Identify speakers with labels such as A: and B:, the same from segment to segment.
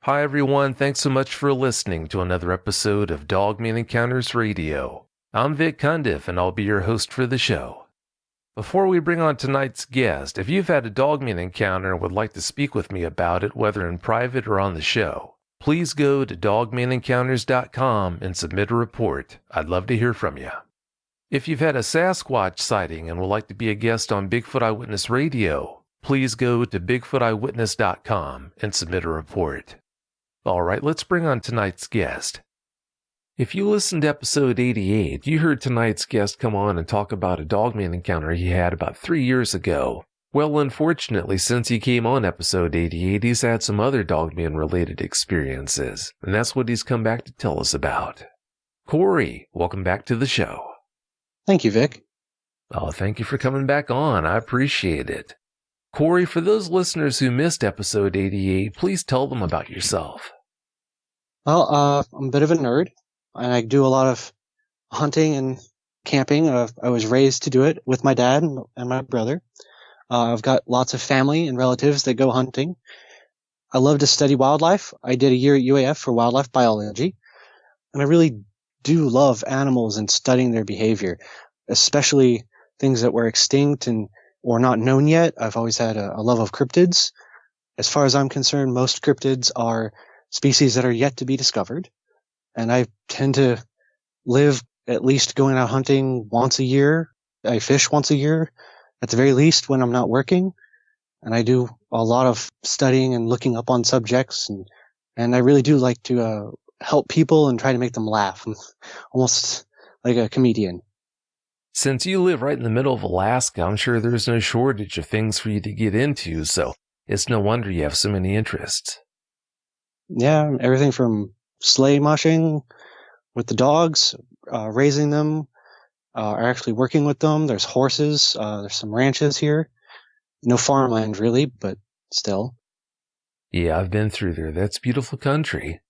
A: Hi everyone, thanks so much for listening to another episode of Dogman Encounters Radio. I'm Vic Cundiff and I'll be your host for the show. Before we bring on tonight's guest, if you've had a Dogman encounter and would like to speak with me about it, whether in private or on the show, please go to dogmanencounters.com and submit a report. I'd love to hear from you. If you've had a Sasquatch sighting and would like to be a guest on Bigfoot Eyewitness Radio, please go to bigfooteyewitness.com and submit a report. All right, let's bring on tonight's guest. If you listened to episode 88, you heard tonight's guest come on and talk about a Dogman encounter he had about 3 years ago. Well, unfortunately, since he came on episode 88, he's had some other Dogman-related experiences, and that's what he's come back to tell us about. Corey, welcome back to the show.
B: Thank you, Vic.
A: Oh, thank you for coming back on. I appreciate it. Corey, for those listeners who missed episode 88, please tell them about yourself.
B: Well, I'm a bit of a nerd, and I do a lot of hunting and camping. I was raised to do it with my dad and my brother. I've got lots of family and relatives that go hunting. I love to study wildlife. I did a year at UAF for wildlife biology, and I really do love animals and studying their behavior, especially things that were extinct or not known yet. I've always had a love of cryptids. As far as I'm concerned, most cryptids are species that are yet to be discovered. And I tend to live at least going out hunting once a year. I fish once a year, at the very least, when I'm not working. And I do a lot of studying and looking up on subjects. And I really do like to help people and try to make them laugh. I'm almost like a comedian.
A: Since you live right in the middle of Alaska, I'm sure there's no shortage of things for you to get into, so it's no wonder you have so many interests.
B: Yeah, everything from sleigh mushing with the dogs, raising them, or actually working with them. There's horses, there's some ranches here. No farmland really, but still.
A: Yeah, I've been through there. That's beautiful country.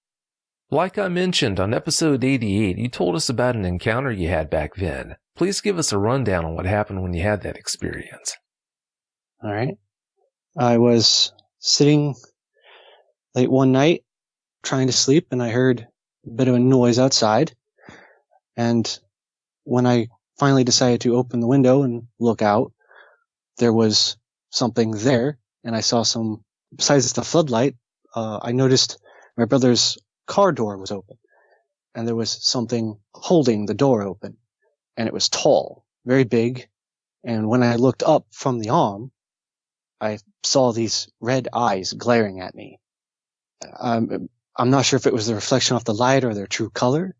A: Like I mentioned on episode 88, you told us about an encounter you had back then. Please give us a rundown on what happened when you had that experience.
B: All right. I was sitting late one night trying to sleep, and I heard a bit of a noise outside. And when I finally decided to open the window and look out, there was something there, and I saw some, besides the floodlight, I noticed my brother's car door was open, and there was something holding the door open, and it was tall, very big, and when I looked up from the arm, I saw these red eyes glaring at me. I'm not sure if it was the reflection off the light or their true color,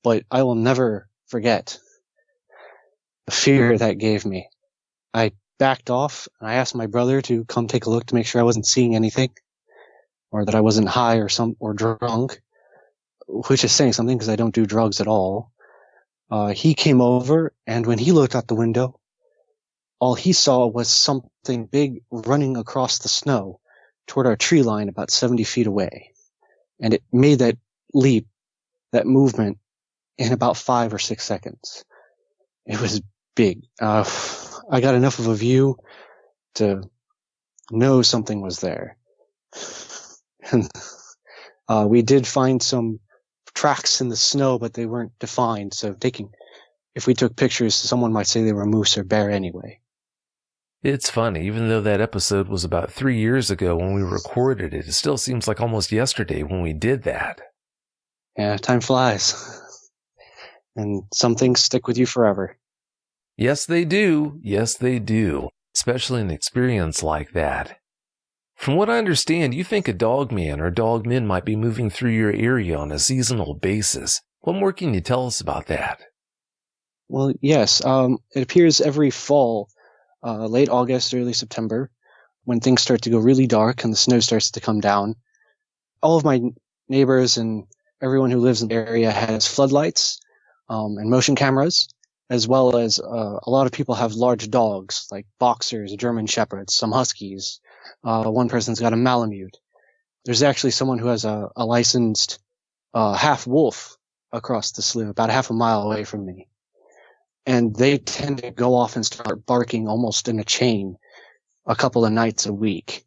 B: but I will never forget the fear that gave me. I backed off, and I asked my brother to come take a look to make sure I wasn't seeing anything, or that I wasn't high or drunk, which is saying something because I don't do drugs at all. He came over, and when he looked out the window, all he saw was something big running across the snow toward our tree line about 70 feet away. And it made that leap, that movement, in about 5 or 6 seconds. It was big. I got enough of a view to know something was there. And we did find some tracks in the snow, but they weren't defined. So if we took pictures, someone might say they were moose or bear anyway.
A: It's funny, even though that episode was about 3 years ago when we recorded it, it still seems like almost yesterday when we did that.
B: Yeah, time flies. And some things stick with you forever.
A: Yes, they do. Yes, they do. Especially an experience like that. From what I understand, you think a dogman or dogmen might be moving through your area on a seasonal basis. What more can you tell us about that?
B: Well, yes. It appears every fall, late August, early September, when things start to go really dark and the snow starts to come down. All of my neighbors and everyone who lives in the area has floodlights and motion cameras, as well as a lot of people have large dogs like boxers, German shepherds, some huskies. One person's got a Malamute. There's actually someone who has a licensed half wolf across the slough, about half a mile away from me. And they tend to go off and start barking almost in a chain a couple of nights a week.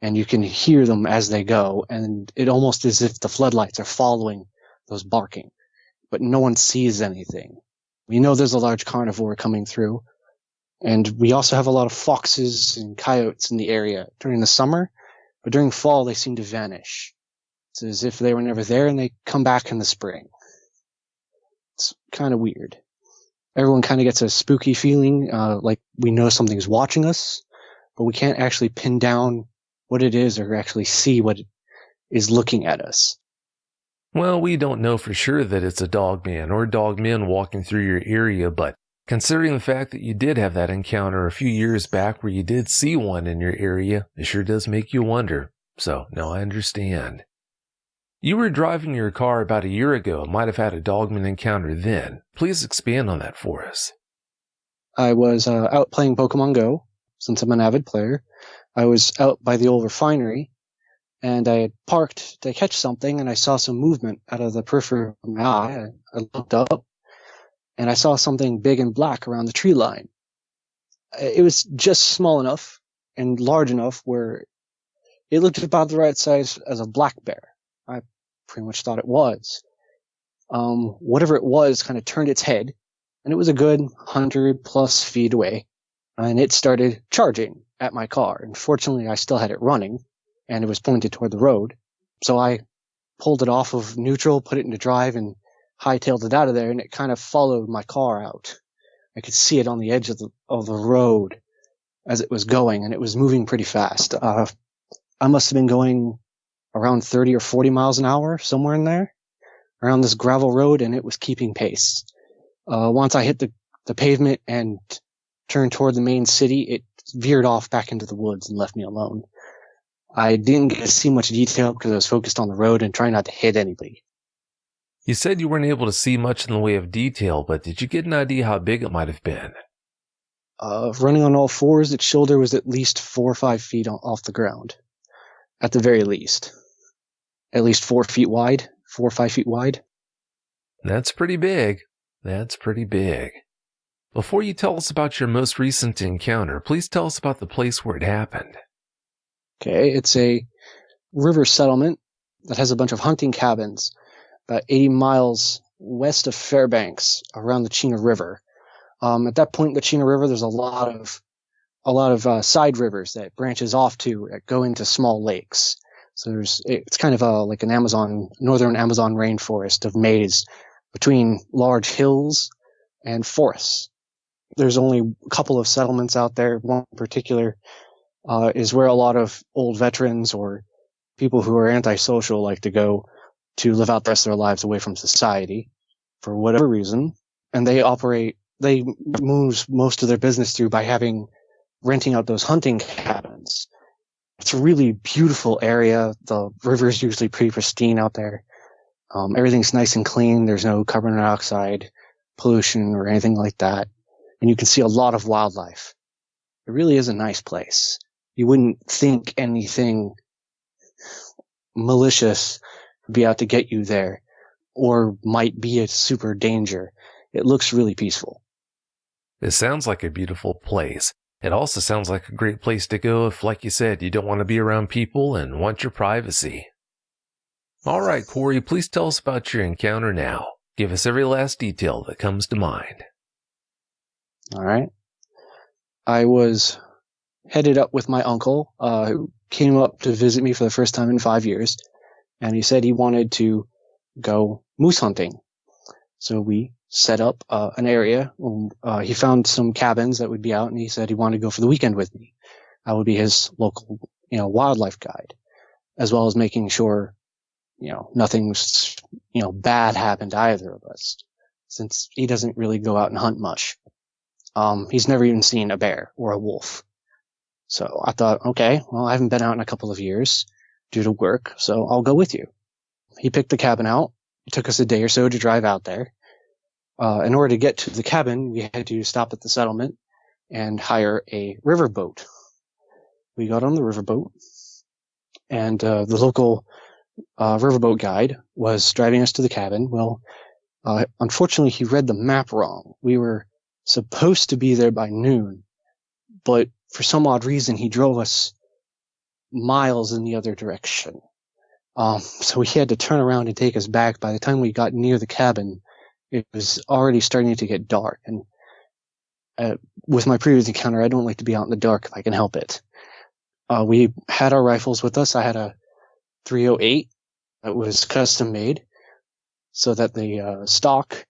B: and you can hear them as they go, and it almost as if the floodlights are following those barking, but no one sees anything. We know there's a large carnivore coming through, and we also have a lot of foxes and coyotes in the area during the summer, but during fall they seem to vanish. It's as if they were never there, and they come back in the spring. It's kind of weird. Everyone kind of gets a spooky feeling, like we know something's watching us, but we can't actually pin down what it is or actually see what it is looking at us.
A: Well, we don't know for sure that it's a dogman or dogmen walking through your area, but considering the fact that you did have that encounter a few years back where you did see one in your area, it sure does make you wonder. So, no, I understand. You were driving your car about a year ago and might have had a dogman encounter then. Please expand on that for us.
B: I was out playing Pokemon Go, since I'm an avid player. I was out by the old refinery, and I had parked to catch something, and I saw some movement out of the periphery of my eye. I looked up, and I saw something big and black around the tree line. It was just small enough and large enough where it looked about the right size as a black bear. I pretty much thought it was. Whatever it was kind of turned its head, and it was a good 100+ feet away, and it started charging at my car. And fortunately, I still had it running, and it was pointed toward the road. So I pulled it off of neutral, put it into drive, and hightailed it out of there, and it kind of followed my car out. I could see it on the edge of the road as it was going, and it was moving pretty fast. I must have been going around 30 or 40 miles an hour, somewhere in there, around this gravel road, and it was keeping pace. Once I hit the pavement and turned toward the main city, it veered off back into the woods and left me alone. I didn't get to see much detail because I was focused on the road and trying not to hit anybody.
A: You said you weren't able to see much in the way of detail, but did you get an idea how big it might have been?
B: Running on all fours, its shoulder was at least 4 or 5 feet off the ground. At the very least. At least 4 feet wide. 4 or 5 feet wide.
A: That's pretty big. That's pretty big. Before you tell us about your most recent encounter, please tell us about the place where it happened.
B: Okay, it's a river settlement that has a bunch of hunting cabins about 80 miles west of Fairbanks around the Chena River. At that point in the Chena River, there's a lot of side rivers that branches off to that go into small lakes. So it's kind of like an northern Amazon rainforest of maze between large hills and forests. There's only a couple of settlements out there. One in particular is where a lot of old veterans or people who are antisocial like to go to live out the rest of their lives away from society for whatever reason. And they move most of their business through by renting out those hunting cabins. It's a really beautiful area. The river's usually pretty pristine out there. Everything's nice and clean. There's no carbon dioxide pollution or anything like that. And you can see a lot of wildlife. It really is a nice place. You wouldn't think anything malicious would be out to get you there or might be a super danger. It looks really peaceful.
A: It sounds like a beautiful place. It also sounds like a great place to go if, like you said, you don't want to be around people and want your privacy. All right, Corey, please tell us about your encounter now. Give us every last detail that comes to mind.
B: All right. I was headed up with my uncle, who came up to visit me for the first time in 5 years, and he said he wanted to go moose hunting. So we set up an area. He found some cabins that would be out, and he said he wanted to go for the weekend with me. I would be his local, wildlife guide, as well as making sure, nothing, bad happened to either of us, since he doesn't really go out and hunt much. He's never even seen a bear or a wolf. So I thought, okay, well, I haven't been out in a couple of years due to work, so I'll go with you. He picked the cabin out. It took us a day or so to drive out there. In order to get to the cabin, we had to stop at the settlement and hire a riverboat. We got on the riverboat, and the local riverboat guide was driving us to the cabin. Well, unfortunately, he read the map wrong. We were supposed to be there by noon, but for some odd reason, he drove us miles in the other direction. So we had to turn around and take us back. By the time we got near the cabin, it was already starting to get dark. And with my previous encounter, I don't like to be out in the dark if I can help it. We had our rifles with us. I had a 308 that was custom made so that the stock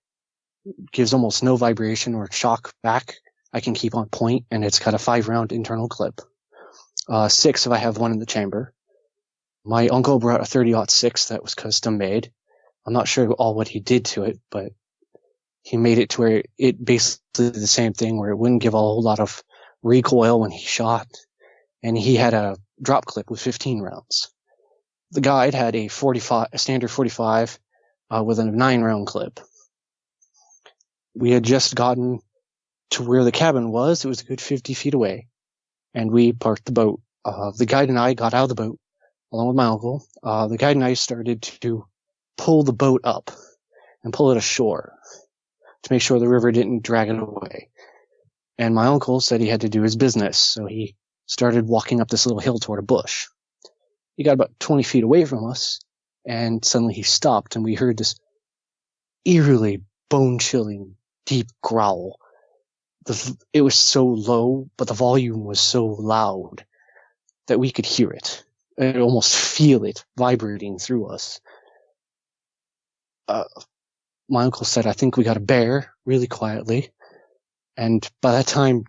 B: gives almost no vibration or shock back. I can keep on point, and it's got a 5-round internal clip. 6 if I have one in the chamber. My uncle brought a 30-06 that was custom made. I'm not sure what he did to it, but he made it to where it basically did the same thing, where it wouldn't give a whole lot of recoil when he shot. And he had a drop clip with 15 rounds. The guide had a standard 45 with a 9-round clip. We had just gotten to where the cabin was. It was a good 50 feet away, and we parked the boat. The guide and I got out of the boat along with my uncle. The guide and I started to pull the boat up and pull it ashore to make sure the river didn't drag it away. And my uncle said he had to do his business, so he started walking up this little hill toward a bush. He got about 20 feet away from us, and suddenly he stopped, and we heard this eerily bone-chilling, deep growl. It was so low, but the volume was so loud that we could hear it. And almost feel it vibrating through us. My uncle said, "I think we got a bear," really quietly. And by that time,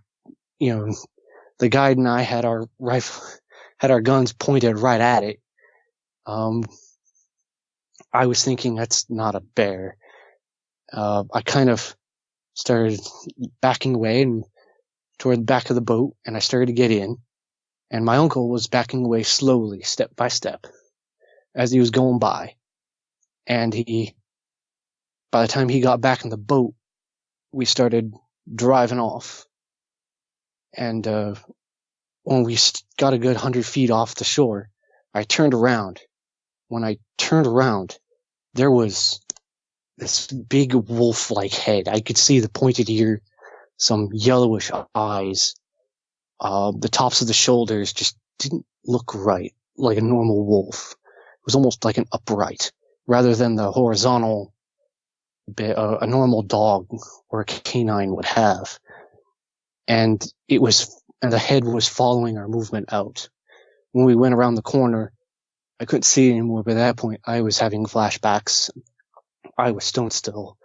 B: the guide and I had our guns pointed right at it. I was thinking that's not a bear. I kind of started backing away and toward the back of the boat, and I started to get in. And my uncle was backing away slowly, step by step, as he was going by. And by the time he got back in the boat, we started driving off. And when we got a good 100 feet off the shore, I turned around. When I turned around, there was this big wolf-like head. I could see the pointed ear, some yellowish eyes. The tops of the shoulders just didn't look right, like a normal wolf. It was almost like an upright, rather than the horizontal bit a normal dog or a canine would have. And the head was following our movement out. When we went around the corner, I couldn't see it anymore, but at that point, I was having flashbacks. I was stone still.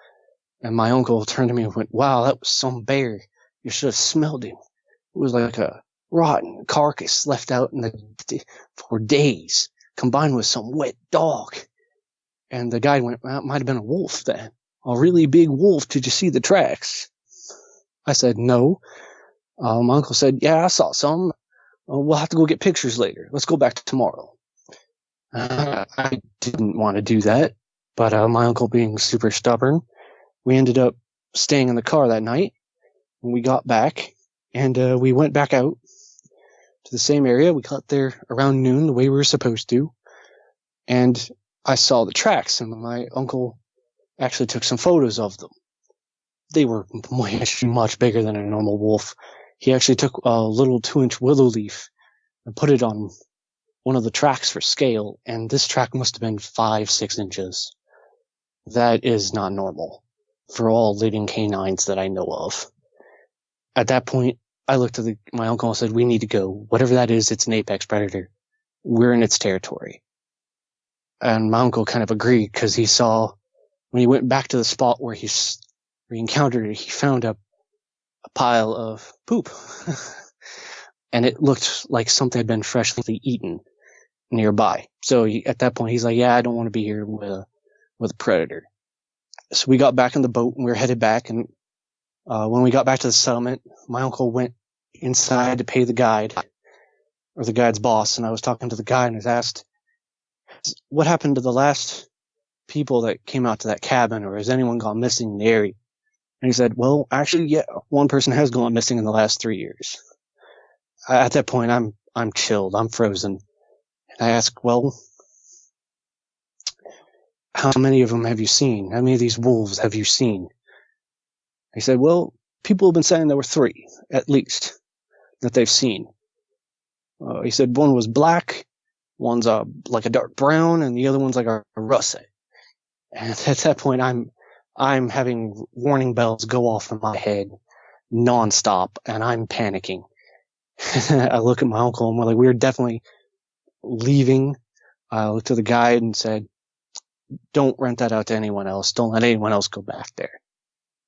B: And my uncle turned to me and went, "Wow, that was some bear. You should have smelled him. It was like a rotten carcass left out for days, combined with some wet dog." And the guide went, "Well, it might have been a wolf then. A really big wolf. Did you see the tracks?" I said, "No." My uncle said, "Yeah, I saw some. We'll have to go get pictures later. Let's go back tomorrow." I didn't want to do that, but my uncle being super stubborn, we ended up staying in the car that night. When we got back, and we went back out to the same area. We got there around noon, the way we were supposed to, and I saw the tracks, and my uncle actually took some photos of them. They were much bigger than a normal wolf. He actually took a little 2-inch willow leaf and put it on one of the tracks for scale, and this track must have been 5-6 inches. That is not normal for all living canines that I know of. At that point, I looked at my uncle and said, "We need to go. Whatever that is, it's an apex predator. We're in its territory." And my uncle kind of agreed, because he saw, when he went back to the spot where he encountered it, he found a pile of poop. And it looked like something had been freshly eaten nearby. So at that point, he's like, "Yeah, I don't want to be here with a predator." So we got back in the boat, and we were headed back. And when we got back to the settlement, my uncle went inside to pay the guide, or the guide's boss. And I was talking to the guide, and I was asked, "What happened to the last people that came out to that cabin, or has anyone gone missing in the area?" And he said, "Well, actually, yeah, one person has gone missing in the last 3 years." At that point, I'm chilled. I'm frozen. And I asked, "Well, how many of them have you seen? How many of these wolves have you seen?" He said, "Well, people have been saying there were 3, at least, that they've seen. He said one was black, one's like a dark brown, and the other one's like a russet. And at that point, I'm having warning bells go off in my head nonstop, and I'm panicking. I look at my uncle, and we're like, we were definitely leaving. I looked to the guide and said, don't rent that out to anyone else. Don't let anyone else go back there.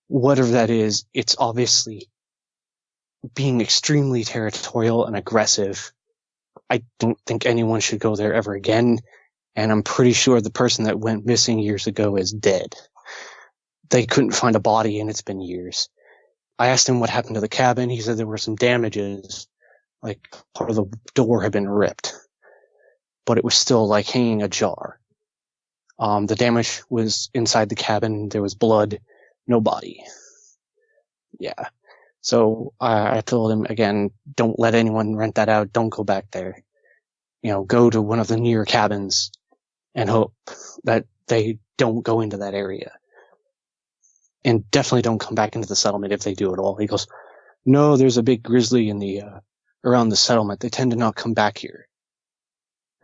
B: Whatever that is, it's obviously being extremely territorial and aggressive. I don't think anyone should go there ever again. And I'm pretty sure the person that went missing years ago is dead. They couldn't find a body, and it's been years. I asked him what happened to the cabin. He said there were some damages, like part of the door had been ripped, but it was still like hanging ajar. The damage was inside the cabin. There was blood, no body. Yeah. So I told him again, don't let anyone rent that out. Don't go back there. Go to one of the near cabins and hope that they don't go into that area. And definitely don't come back into the settlement if they do at all. He goes, no, there's a big grizzly in the, around the settlement. They tend to not come back here.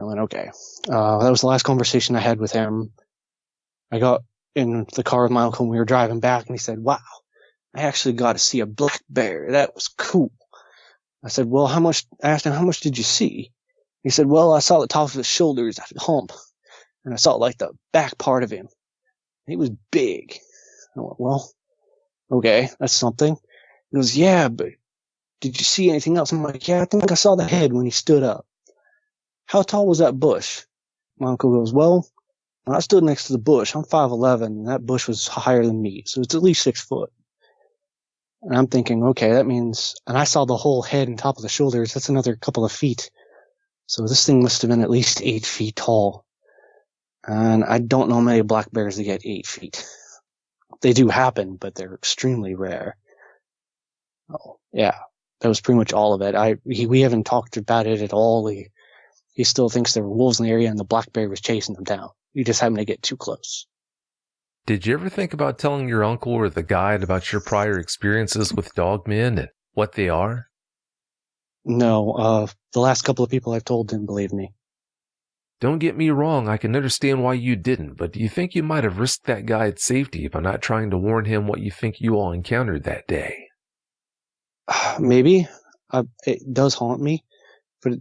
B: I went, okay. That was the last conversation I had with him. I got in the car with my uncle and we were driving back, and he said, wow, I actually got to see a black bear. That was cool. I said, well, I asked him, how much did you see? He said, well, I saw the top of his shoulders, that hump, and I saw like the back part of him. He was big. I went, well, okay, that's something. He goes, yeah, but did you see anything else? I'm like, yeah, I think I saw the head when he stood up. How tall was that bush? My uncle goes, well, when I stood next to the bush, I'm 5'11", and that bush was higher than me, so it's at least 6 foot. And I'm thinking, okay, that means, and I saw the whole head and top of the shoulders, that's another couple of feet. So this thing must have been at least 8 feet tall. And I don't know many black bears that get 8 feet. They do happen, but they're extremely rare. Oh, yeah, that was pretty much all of it. We haven't talked about it at all. He still thinks there were wolves in the area and the black bear was chasing them down. We just happened to get too close.
A: Did you ever think about telling your uncle or the guide about your prior experiences with dogmen and what they are?
B: No, the last couple of people I've told didn't believe me.
A: Don't get me wrong, I can understand why you didn't, but do you think you might have risked that guide's safety by not trying to warn him what you think you all encountered that day?
B: Maybe. It does haunt me, but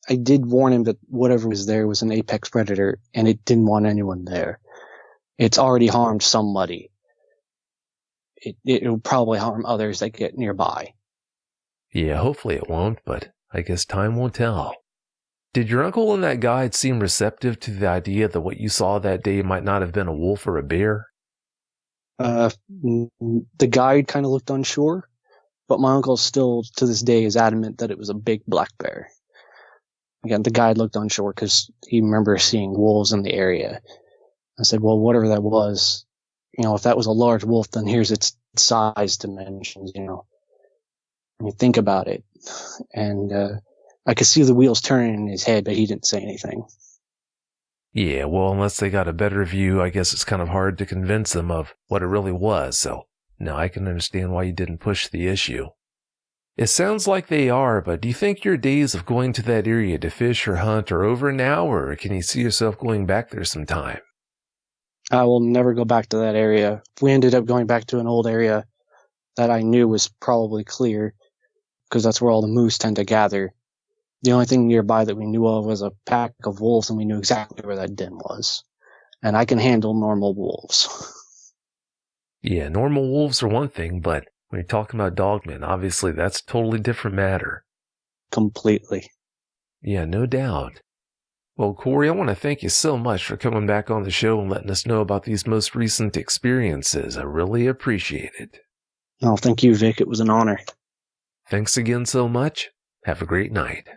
B: I did warn him that whatever was there was an apex predator, and it didn't want anyone there. It's already harmed somebody. It will probably harm others that get nearby.
A: Yeah, hopefully it won't, but I guess time will tell. Did your uncle and that guide seem receptive to the idea that what you saw that day might not have been a wolf or a bear?
B: The guide kind of looked unsure, but my uncle still, to this day, is adamant that it was a big black bear. Again, the guide looked unsure because he remembers seeing wolves in the area. I said, well, whatever that was, if that was a large wolf, then here's its size dimensions, And you think about it. And I could see the wheels turning in his head, but he didn't say anything.
A: Yeah, well, unless they got a better view, I guess it's kind of hard to convince them of what it really was, so no, I can understand why you didn't push the issue. It sounds like they are, but do you think your days of going to that area to fish or hunt are over now, or can you see yourself going back there sometime?
B: I will never go back to that area. We ended up going back to an old area that I knew was probably clear, because that's where all the moose tend to gather. The only thing nearby that we knew of was a pack of wolves, and we knew exactly where that den was. And I can handle normal wolves.
A: Yeah, normal wolves are one thing, but when you're talking about dogmen, obviously that's a totally different matter.
B: Completely.
A: Yeah, no doubt. Well, Corey, I want to thank you so much for coming back on the show and letting us know about these most recent experiences. I really appreciate it.
B: Oh, thank you, Vic. It was an honor.
A: Thanks again so much. Have a great night.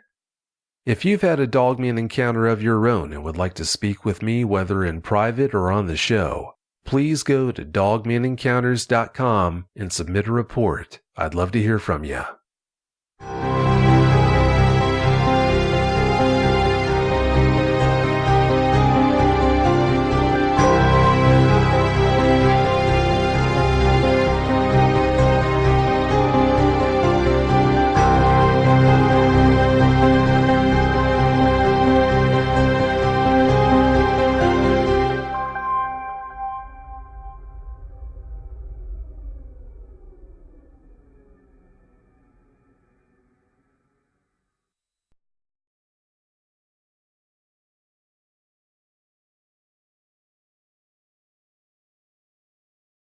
A: If you've had a dogman encounter of your own and would like to speak with me, whether in private or on the show, please go to dogmanencounters.com and submit a report. I'd love to hear from you.